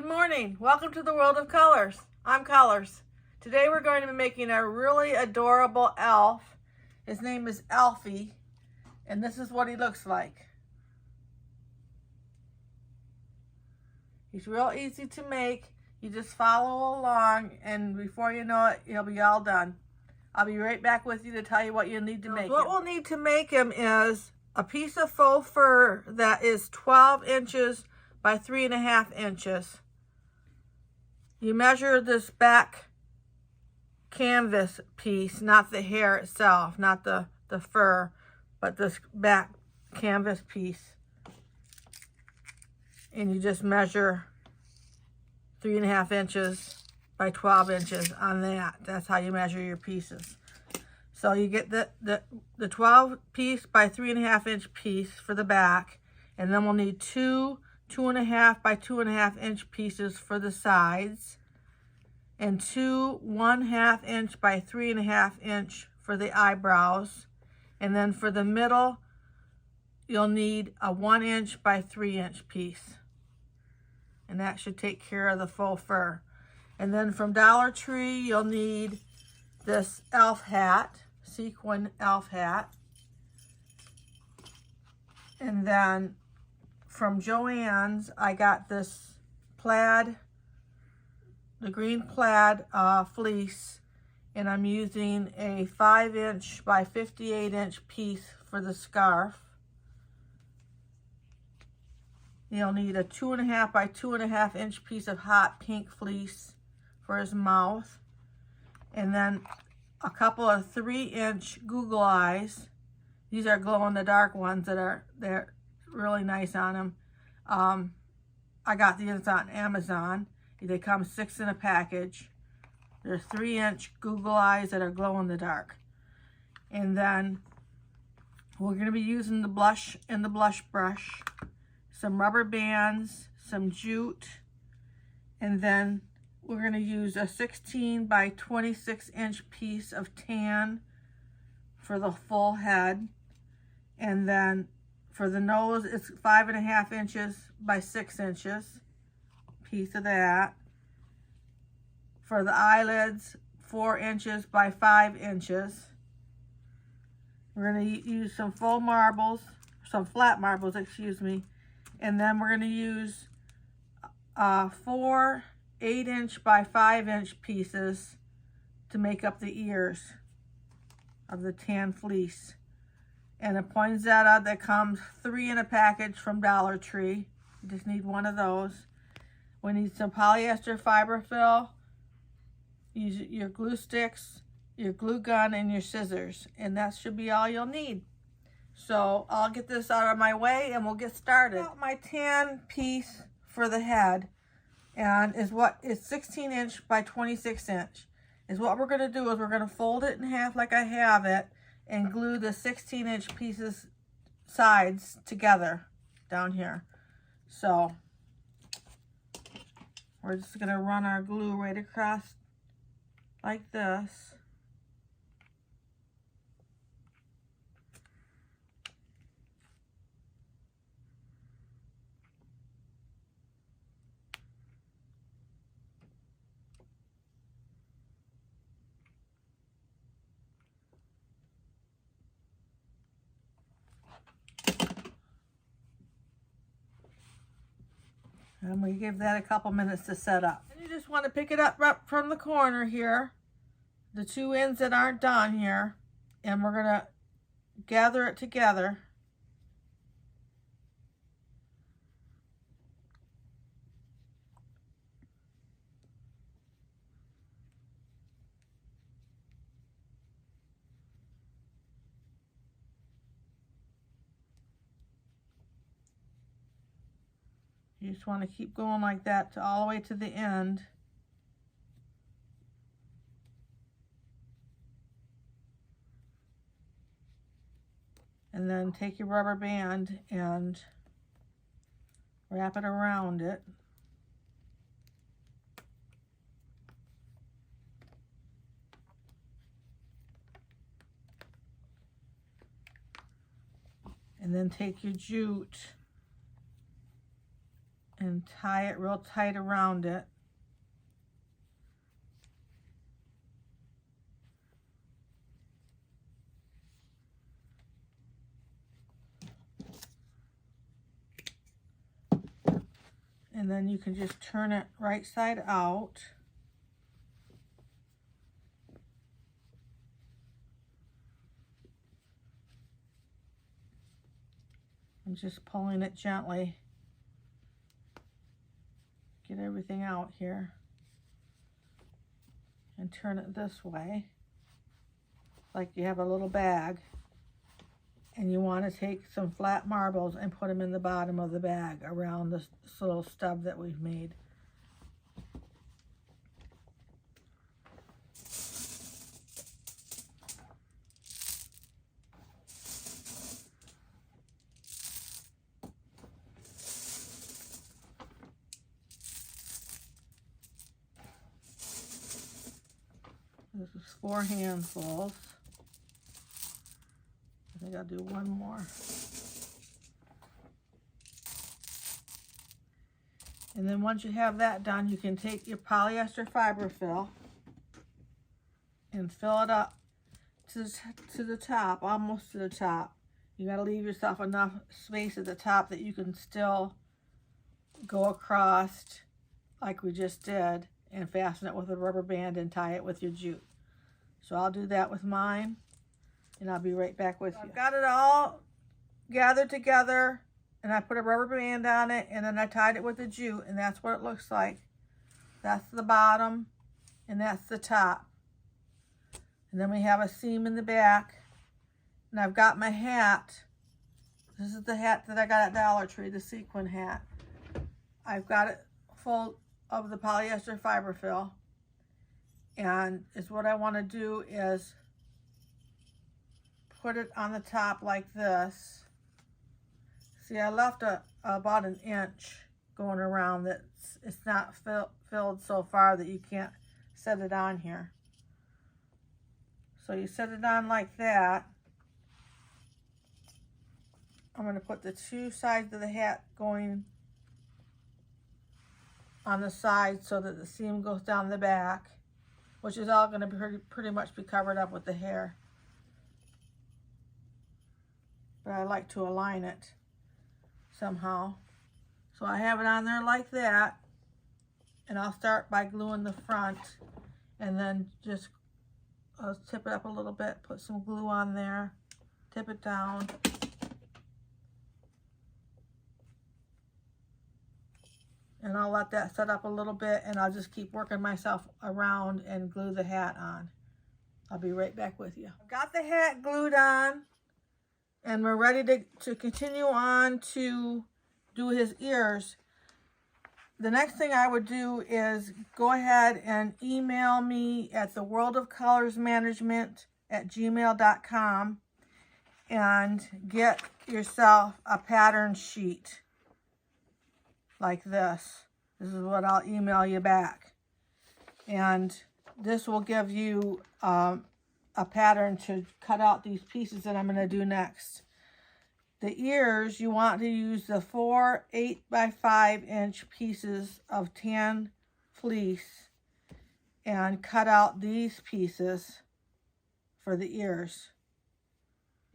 Good morning. Welcome to the world of colors. I'm Colors. Today we're going to be making a really adorable elf. His name is Alfie, and this is what he looks like. He's real easy to make. You just follow along, and before you know it, he'll be all done. I'll be right back with you to tell you what you need to make him. What we'll need to make him is a piece of faux fur that is 12 inches by 3.5 inches. You measure this back canvas piece, not the hair itself, not the fur, but this back canvas piece. And you just measure 3.5 inches by 12 inches on that. That's how you measure your pieces. So you get the 12 piece by 3.5 inch piece for the back, and then we'll need two 2.5 by 2.5 inch pieces for the sides, and two 1/2 inch by 3.5 inch for the eyebrows. And then for the middle, you'll need a 1 inch by 3 inch piece. And that should take care of the faux fur. And then from Dollar Tree, you'll need this elf hat, sequin elf hat. And then from Joann's, I got this plaid, the green plaid fleece, and I'm using a 5 inch by 58 inch piece for the scarf. You'll need a 2.5 by 2.5 inch piece of hot pink fleece for his mouth, and then a couple of 3 inch Google eyes. These are glow in the dark ones they're really nice on them. I got these on Amazon. They come 6 in a package. They're 3 inch Google eyes that are glow in the dark. And then we're going to be using the blush and the blush brush, some rubber bands, some jute, and then we're going to use a 16 by 26 inch piece of tan for the full head. And then for the nose, it's 5.5 inches by 6 inches, piece of that. For the eyelids, 4 inches by 5 inches. We're going to use some flat marbles, excuse me. And then we're going to use 4 8 inch by 5 inch pieces to make up the ears of the tan fleece. And a poinsettia that comes 3 in a package from Dollar Tree. You just need one of those. We need some polyester fiber fill. Use your glue sticks, your glue gun, and your scissors. And that should be all you'll need. So I'll get this out of my way and we'll get started. My tan piece for the head and is 16 inch by 26 inch. Is what we're going to do is we're going to fold it in half like I have it and glue the 16 inch pieces sides together down here. So we're just going to run our glue right across like this. And we give that a couple minutes to set up. And you just want to pick it up right from the corner here, the 2 ends that aren't done here, and we're going to gather it together. You just want to keep going like that all the way to the end. And then take your rubber band and wrap it around it. And then take your jute and tie it real tight around it. And then you can just turn it right side out. I'm just pulling it gently. Get everything out here. And turn it this way. Like you have a little bag. And you want to take some flat marbles and put them in the bottom of the bag around this little stub that we've made. This is 4 handfuls. I think I'll do one more. And then once you have that done, you can take your polyester fiber fill and fill it up to the top, almost to the top. You gotta leave yourself enough space at the top that you can still go across like we just did and fasten it with a rubber band and tie it with your jute. So I'll do that with mine. And I'll be right back with you. I've got it all gathered together, and I put a rubber band on it, and then I tied it with the jute, and that's what it looks like. That's the bottom, and that's the top. And then we have a seam in the back, and I've got my hat. This is the hat that I got at Dollar Tree, the sequin hat. I've got it full of the polyester fiber fill, and what I want to do is put it on the top like this. See, I left about an inch going around that it's not filled so far that you can't set it on here. So you set it on like that. I'm going to put the 2 sides of the hat going on the side so that the seam goes down the back, which is all going to pretty much be covered up with the hair. But I like to align it somehow. So I have it on there like that, and I'll start by gluing the front, and then just tip it up a little bit, put some glue on there, tip it down. And I'll let that set up a little bit, and I'll just keep working myself around and glue the hat on. I'll be right back with you. I've got the hat glued on, and we're ready to continue on to do his ears. The next thing I would do is go ahead and email me at theworldofcolorsmanagement@gmail.com and get yourself a pattern sheet like this. This is what I'll email you back. And this will give you a pattern to cut out these pieces that I'm going to do next. The ears, you want to use the 4 8x5" pieces of tan fleece and cut out these pieces for the ears.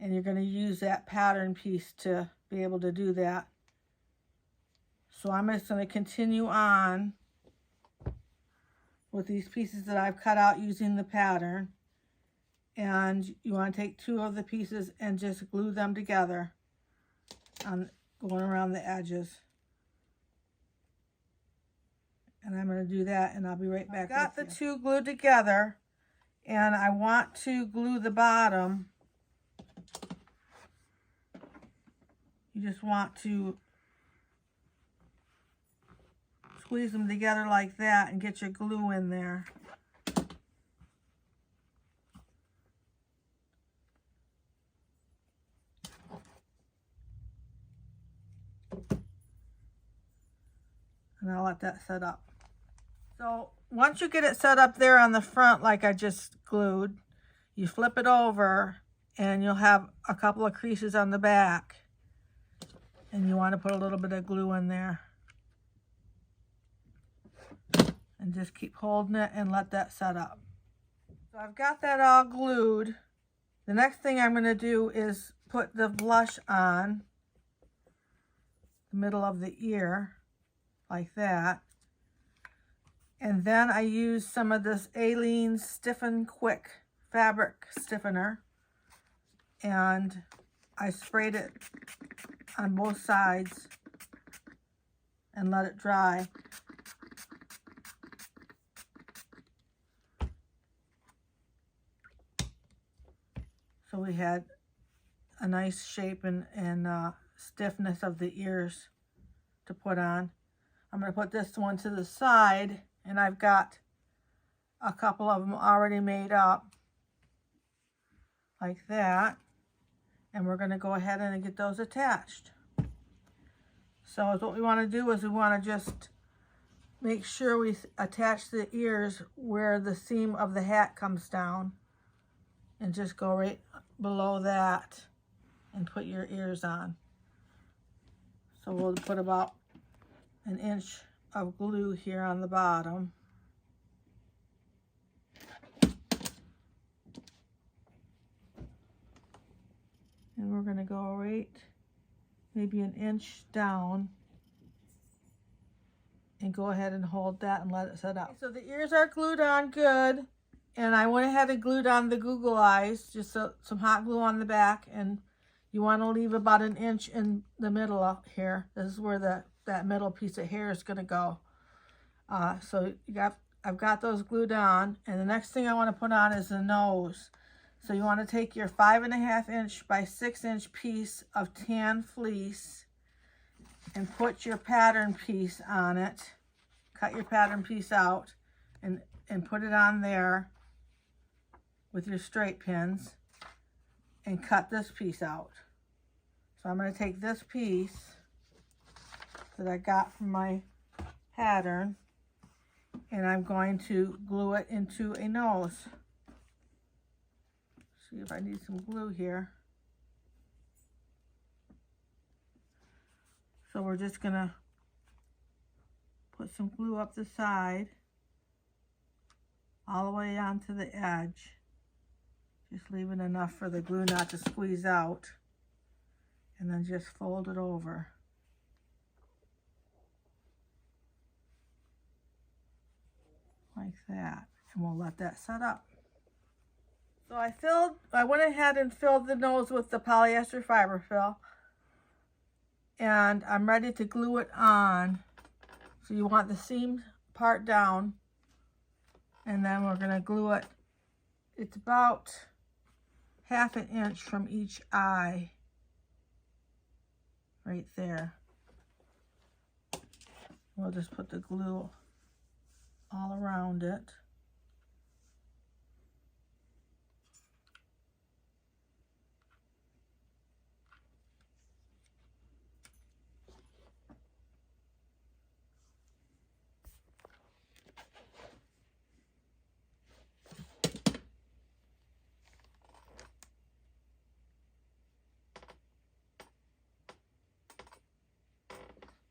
And you're going to use that pattern piece to be able to do that. So I'm just going to continue on with these pieces that I've cut out using the pattern. And you want to take 2 of the pieces and just glue them together on going around the edges. And I'm going to do that, and I'll be right back. I've got the 2 glued together, and I want to glue the bottom. You just want to squeeze them together like that and get your glue in there. And I'll let that set up. So once you get it set up there on the front like I just glued, you flip it over and you'll have a couple of creases on the back. And you want to put a little bit of glue in there. and just keep holding it and let that set up. So I've got that all glued. The next thing I'm going to do is put the blush on the middle of the ear like that. And then I use some of this Aleene's Stiffen Quick fabric stiffener, and I sprayed it on both sides and let it dry. So we had a nice shape and stiffness of the ears to put on. I'm going to put this one to the side, and I've got a couple of them already made up like that. And we're going to go ahead and get those attached. So what we want to do is we want to just make sure we attach the ears where the seam of the hat comes down, and just go right below that and put your ears on. So we'll put about an inch of glue here on the bottom. And we're going to go right maybe an inch down and go ahead and hold that and let it set up. So the ears are glued on good, and I went ahead and glued on the Google eyes, just some hot glue on the back, and you want to leave about an inch in the middle up here. This is where that middle piece of hair is going to go. So I've got those glued on, and the next thing I want to put on is the nose. So you want to take your 5.5 inch by 6 inch piece of tan fleece and put your pattern piece on it. Cut your pattern piece out and put it on there with your straight pins and cut this piece out. So I'm going to take this piece that I got from my pattern, and I'm going to glue it into a nose. See if I need some glue here. So we're just gonna put some glue up the side all the way onto the edge, just leaving enough for the glue not to squeeze out, and then just fold it over. Like that, and we'll let that set up. So I went ahead and filled the nose with the polyester fiber fill, and I'm ready to glue it on. So you want the seam part down, and then we're going to glue it. It's about 1/2 inch from each eye, right there. We'll just put the glue all around it.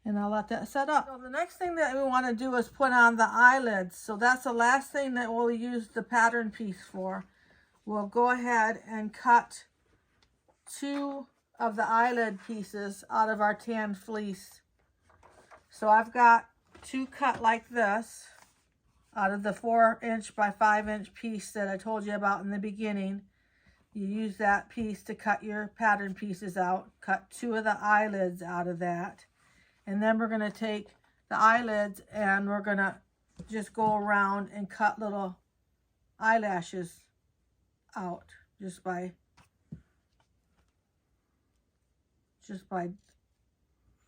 And I'll let that set up. So the next thing that we want to do is put on the eyelids. So that's the last thing that we'll use the pattern piece for. We'll go ahead and cut 2 of the eyelid pieces out of our tan fleece. So I've got 2 cut like this out of the 4 inch by 5 inch piece that I told you about in the beginning. You use that piece to cut your pattern pieces out. Cut 2 of the eyelids out of that. And then we're going to take the eyelids and we're going to just go around and cut little eyelashes out just by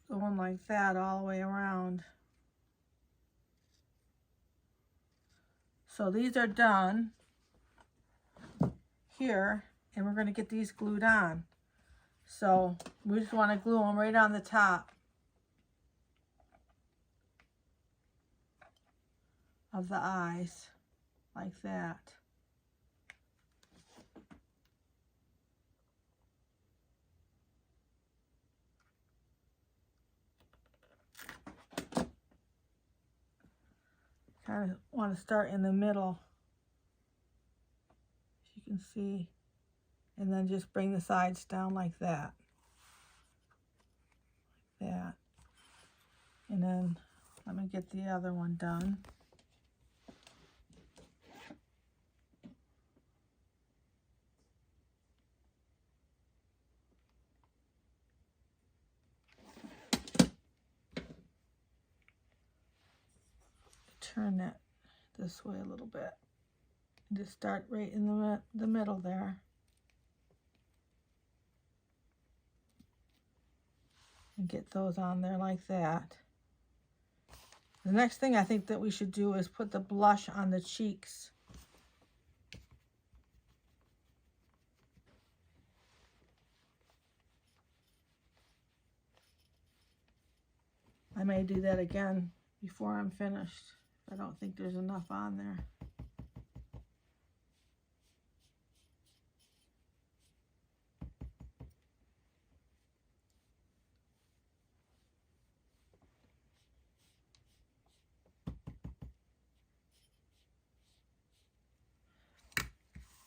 going like that all the way around. So these are done here, and we're going to get these glued on. So we just want to glue them right on the top of the eyes, like that. Kind of want to start in the middle, as you can see, and then just bring the sides down like that. Like that. And then let me get the other one done. Turn that this way a little bit. Just start right in the middle there. And get those on there like that. The next thing I think that we should do is put the blush on the cheeks. I may do that again before I'm finished. I don't think there's enough on there.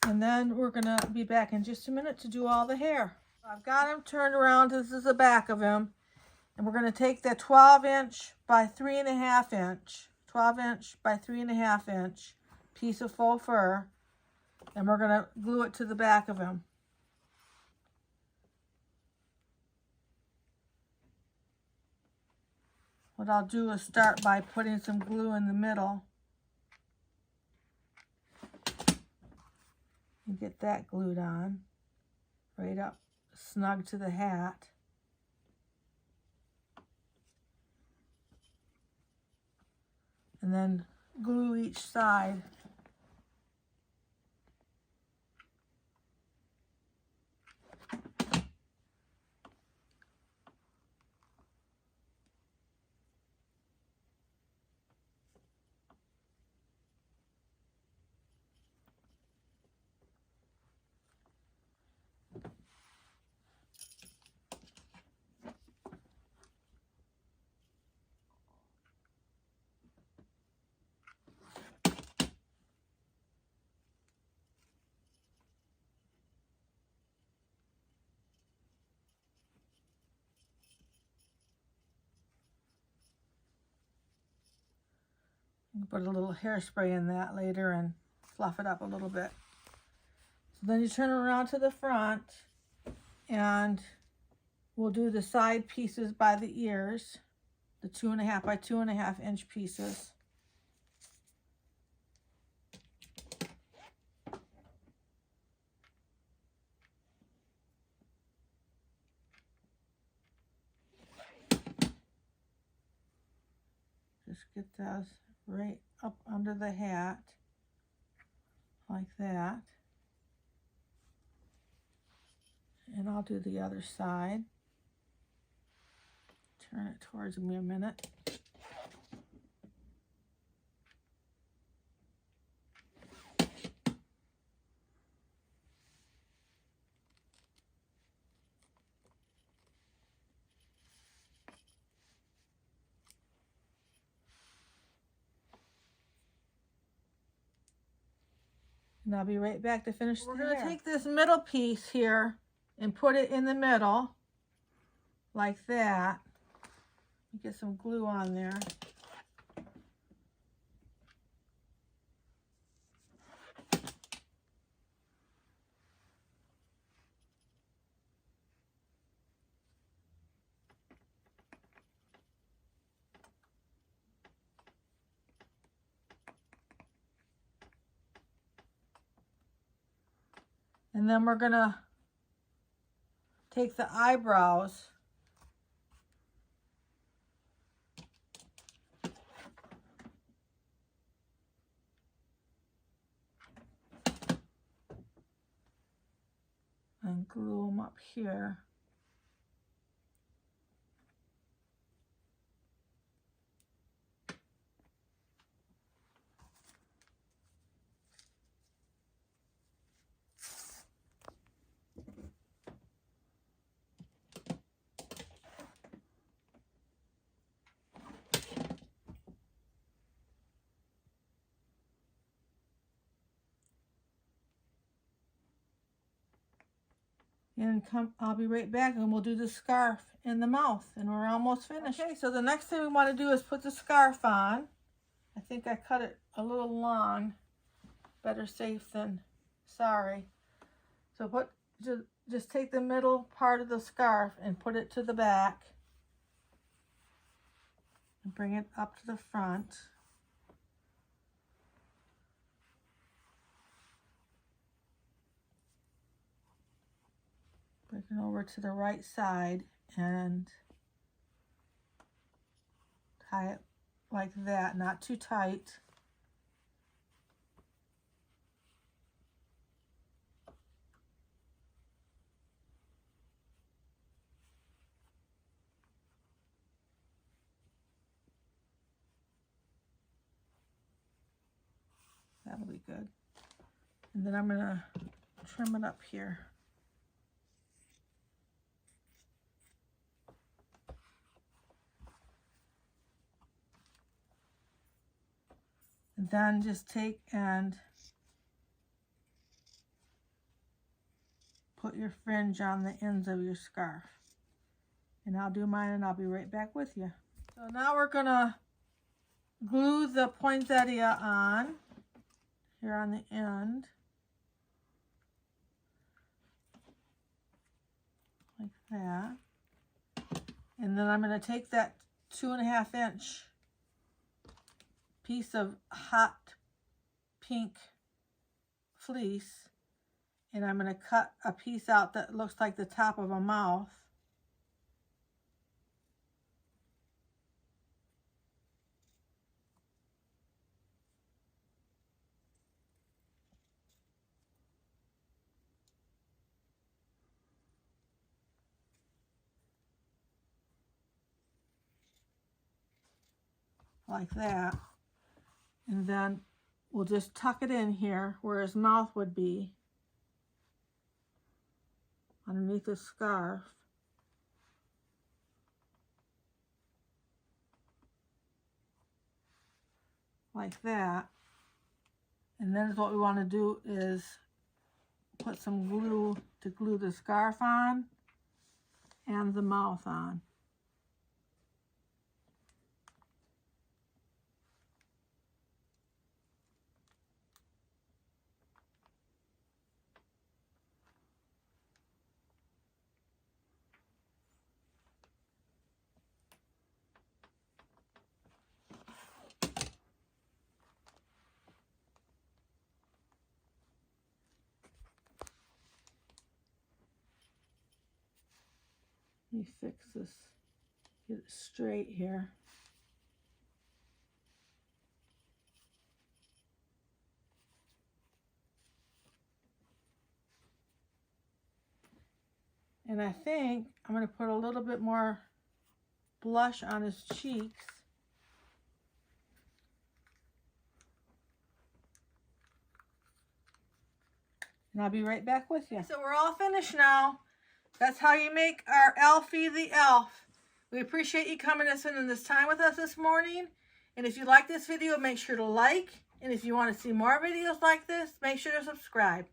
And then we're gonna be back in just a minute to do all the hair. I've got him turned around. This is the back of him. And we're gonna take the 12" by 3.5" 12" by 3.5" piece of faux fur, and we're gonna glue it to the back of him. What I'll do is start by putting some glue in the middle and get that glued on right up snug to the hat. And then glue each side. Put a little hairspray in that later and fluff it up a little bit. So then you turn around to the front and we'll do the side pieces by the ears, the 2.5 by 2.5" pieces. Just get those right up under the hat, like that. And I'll do the other side. Turn it towards me a minute. And I'll be right back to finish the hair. We're going to take this middle piece here and put it in the middle, like that. Get some glue on there. And then we're going to take the eyebrows and glue them up here. And I'll be right back and we'll do the scarf and the mouth and we're almost finished. Okay, so the next thing we want to do is put the scarf on. I think I cut it a little long. Better safe than sorry. So just take the middle part of the scarf and put it to the back. And bring it up to the front. Bring it over to the right side and tie it like that, not too tight. That'll be good. And then I'm going to trim it up here. And then just take and put your fringe on the ends of your scarf. And I'll do mine and I'll be right back with you. So now we're going to glue the poinsettia on here on the end. Like that. And then I'm going to take that 2.5 inch piece of hot pink fleece and I'm going to cut a piece out that looks like the top of a mouth. Like that. And then we'll just tuck it in here where his mouth would be underneath the scarf. Like that. And then what we want to do is put some glue to glue the scarf on and the mouth on. Let me fix this, get it straight here. And I think I'm going to put a little bit more blush on his cheeks. And I'll be right back with you. So we're all finished now. That's how you make our Alfie the Elf. We appreciate you coming and spending this time with us this morning. And if you like this video, make sure to like. And if you want to see more videos like this, make sure to subscribe.